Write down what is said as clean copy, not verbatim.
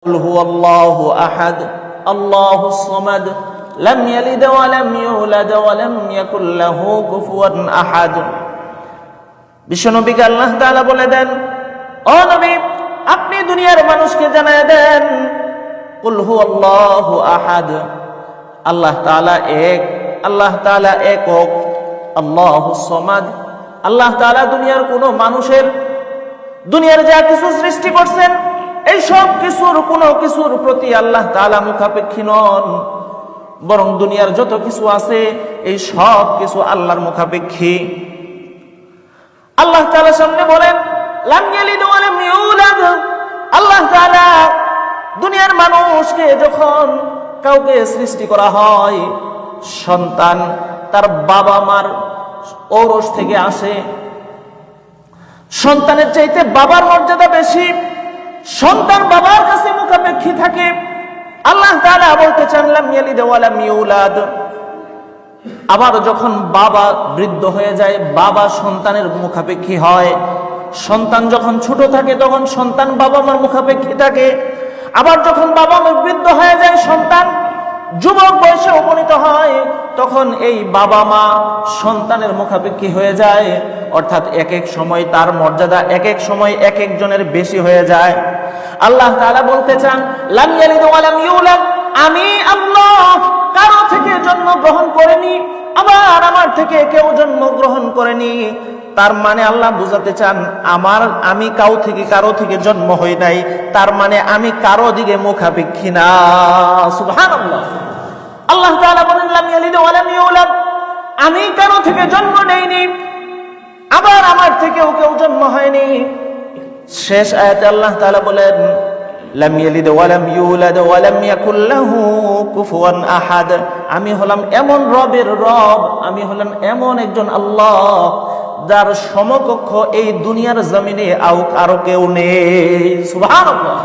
কুল হুয়াল্লাহু আহাদ আল্লাহুস সামাদ লাম ইয়ালিদ ওয়া লাম ইউলাদ ওয়া লাম ইয়াকুল লাহু কুফুয়ান আহাদ। বিশ্বনবীকে আল্লাহ তাআলা বলে দেন, ও নবী, আপনি দুনিয়ার মানুষকে জানায় দেন, কুল হুয়াল্লাহু আহাদ, আল্লাহ তাআলা এক, আল্লাহ তাআলা একক, আল্লাহুস সামাদ, আল্লাহ তাআলা দুনিয়ার কোনো মানুষের, দুনিয়ার যা কিছু সৃষ্টি করছেন এই সব কিছুর কোনো কিছুর প্রতি আল্লাহ তাআলা মুখাপেক্ষী নন, বরং দুনিয়ার যত কিছু আছে এই সব কিছু আল্লাহর মুখাপেক্ষী। আল্লাহ তাআলা সামনে বলেন, লাম ইয়ালিদ ওয়া লাম ইউলাদ, আল্লাহ তাআলা দুনিয়ার মানুষকে যখন কাউকে সৃষ্টি করা হয়, সন্তান তার বাবা মার ঔরস থেকে আসে, সন্তানের চাইতে বাবার মর্যাদা বেশি, সন্তান বাবার কাছে মুখাপেক্ষী থাকে। আল্লাহ তাআলা বলতে চান লাম ইয়ালিদ ওয়া লাম ইউলাদ। আবার যখন বাবা বৃদ্ধ হয়ে যায়, বাবা সন্তানের মুখাপেক্ষী হয়। সন্তান যখন ছোট থাকে তখন সন্তান বাবা মার মুখাপেক্ষী থাকে। আবার যখন বাবা মা বৃদ্ধ হয়ে যায়, সন্তান যুবক বয়সে উপনীত হয়, তখন এই বাবা মা সন্তানের মুখাপেক্ষী হয়ে যায়। অর্থাৎ এক এক সময় তার মর্যাদা এক এক সময় এক একজনের বেশি হয়ে যায়। আল্লাহ তাআলা বলতে চান, লাম ইয়ালিদ ওয়া লাম ইউলাদ, আমি আল্লাহ কারো থেকে জন্ম গ্রহণ করিনি, আবার আমার থেকে কেউ জন্ম গ্রহণ করেনি। তার মানে আল্লাহ বুঝাতে চান, আমি কারো থেকে জন্ম হই নাই, তার মানে আমি কারো দিকে মুখাপেক্ষী না। সুবহানাল্লাহ। আল্লাহ তাআলা বলেন, লাম ইয়ালিদ ওয়া লাম ইউলাদ, আমি কারো থেকে জন্ম নেইনি, আবার আমার থেকেও কেউ জন্ম হয়নি। শেষ আয়াতে আল্লাহ তাআলা বলেন, লাম ইয়ালিদ ওয়া লাম ইউলাদ ওয়া লাম ইয়াকুল লাহু কুফুয়ান আহাদ, আমি হলাম এমন রবের রব, আমি হলাম এমন একজন আল্লাহ যার সমকক্ষ এই দুনিয়ার জমিনে আরো কেউ নেই। সুবহানাল্লাহ।